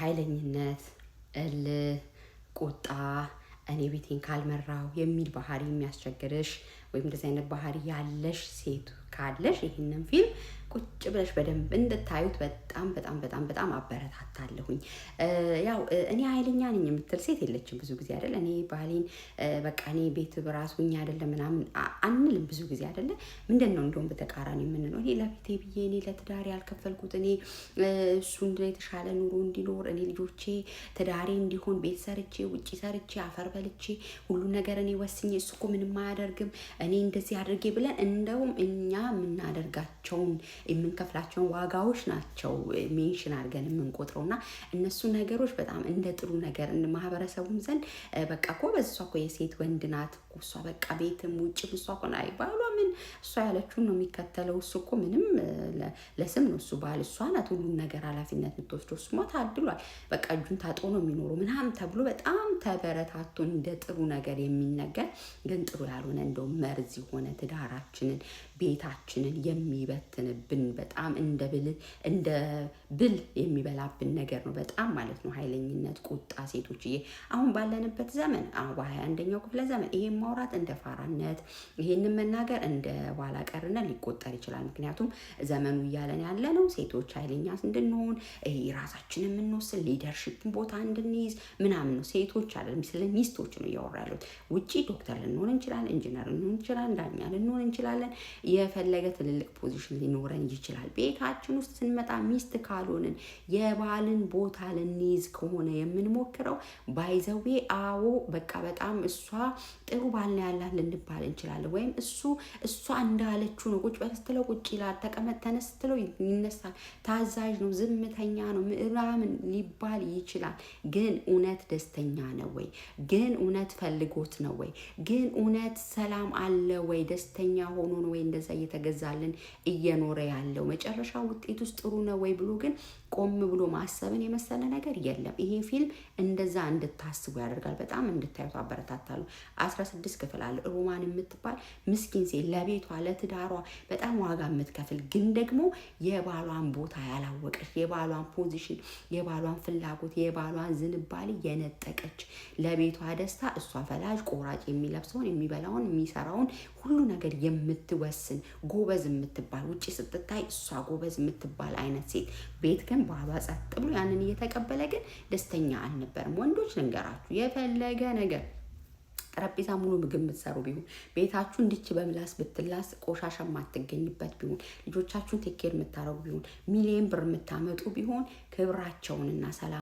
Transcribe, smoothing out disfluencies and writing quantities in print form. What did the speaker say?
ኃይለኝነት፣ ቁጣ፣ እኔ ቤቴን ካልመራው የሚል ባህሪ የሚያስቸግርሽ ወይም እንደዚህ አይነት ባህሪ ያለሽ ሴት ካለሽ ይህንን ፊልም ቁጭ ብለሽ በደንብ እንድታዩት በጣም አበረታታለሁኝ። ያው እኔ ኃይለኛ ነኝ የምትል ሴት የለችም ብዙ ጊዜ አይደል? እኔ ባህሌን በቃ እኔ ቤት በራሱኛ አይደለም ምናምን አንልም ብዙ ጊዜ አይደለ? ምንድነው እንደውም በተቃራኒ የምንለው እኔ ለቤቴ ብዬ እኔ ለትዳሬ ያልከፈልኩት እኔ እሱ የተሻለ ኑሮ እንዲኖር እኔ ልጆቼ ትዳሬ እንዲሆን ቤት ሰርቼ ውጪ ሰርቼ አፈር በልቼ ሁሉ ነገር እኔ ወስኜ እሱ እኮ ምንም አያደርግም እኔ እንደዚህ አድርጌ ብለን እንደውም እኛ የምናደርጋቸውን የምንከፍላቸውን ዋጋዎች ናቸው ሜንሽን አድርገን የምንቆጥረው እና እነሱ ነገሮች በጣም እንደ ጥሩ ነገር ማህበረሰቡም ዘንድ በቃ ጎበዝ እሷ እኮ የሴት ወንድ ናት እሷ በቃ ቤትም ውጭም እሷ እኮ ናይ ባሏ ምን እሷ ያለችውን ነው የሚከተለው እሱ እኮ ምንም ለስም ነው እሱ ባል እሷ ናት ሁሉን ነገር ኃላፊነት የምትወስደው እሱማ ታድሏል በቃ እጁን ታጥቦ ነው የሚኖረው ምናምን ተብሎ በጣም ተበረታቶ እንደ ጥሩ ነገር የሚነገር ግን ጥሩ ያልሆነ እንደው መርዝ የሆነ ትዳራችንን ቤታችንን የሚበትንብን በጣም እንደ ብል የሚበላብን ነገር ነው በጣም ማለት ነው። ኃይለኝነት፣ ቁጣ ሴቶችዬ አሁን ባለንበት ዘመን በ21ኛው ክፍለ ዘመን ይሄን ማውራት እንደ ፋራነት ይሄንን መናገር እንደ ኋላ ቀርነት ሊቆጠር ይችላል። ምክንያቱም ዘመኑ እያለን ያለ ነው ሴቶች ኃይለኛ እንድንሆን ይሄ ራሳችንን የምንወስን ሊደርሺፕ ቦታ እንድንይዝ ምናምን ነው። ሴቶች አይደለም ስለ ሚስቶች ነው እያወራለሁ። ውጪ ዶክተር ልንሆን እንችላለን፣ ኢንጂነር ልንሆን እንችላለን፣ ዳኛ ልንሆን እንችላለን፣ የፈለገ ትልልቅ ፖዚሽን ሊኖረን ይችላል። ቤታችን ውስጥ ስንመጣ ሚስት ካልሆንን የባልን ቦታ ልንይዝ ከሆነ የምንሞክረው ባይዘዌ አዎ በቃ በጣም እሷ ጥሩ ባል ነው ያላት ልንባል እንችላለን። ወይም እሷ እንዳለችው ነው ቁጭ በል ስትለው ቁጭ ይላል፣ ተቀመጥ ተነስ ስትለው ይነሳል፣ ታዛዥ ነው፣ ዝምተኛ ነው ምናምን ሊባል ይችላል። ግን እውነት ደስተኛ ነው ወይ? ግን እውነት ፈልጎት ነው ወይ? ግን እውነት ሰላም አለ ወይ? ደስተኛ ሆኖ ነው ወይ እንደዛ እየተገዛልን እየኖረ ያለው? መጨረሻ ውጤት ውስጥ ጥሩ ነው ወይ ብሎ ግን ቆም ብሎ ማሰብን የመሰለ ነገር የለም። ይሄ ፊልም እንደዛ እንድታስቡ ያደርጋል። በጣም እንድታዩት አበረታታለሁ። 16 ክፍል አለ። ሮማን የምትባል ምስኪን ሴት ለቤቷ ለትዳሯ በጣም ዋጋ የምትከፍል ግን ደግሞ የባሏን ቦታ ያላወቀች የባሏን ፖዚሽን የባሏን ፍላጎት የባሏን ዝንባሌ የነጠቀች ለቤቷ ደስታ እሷ ፈላጅ ቆራጭ የሚለብሰውን የሚበላውን የሚሰራውን ሁሉ ነገር የምትወስን ጎበዝ የምትባል ውጪ ስትታይ እሷ ጎበዝ የምትባል አይነት ሴት ቤት ግን ባሏ ጸጥ ብሎ ያንን እየተቀበለ ግን ደስተኛ አልነበረም። ወንዶች ልንገራችሁ የፈለገ ነገር ጠረጴዛ ሙሉ ምግብ የምትሰሩ ቢሆን ቤታችሁ እንዲች በምላስ ብትላስ ቆሻሻ የማትገኝበት ቢሆን ልጆቻችሁን ቴክ ኬር የምታረጉ ቢሆን ሚሊዮን ብር የምታመጡ ቢሆን ክብራቸውንና ሰላም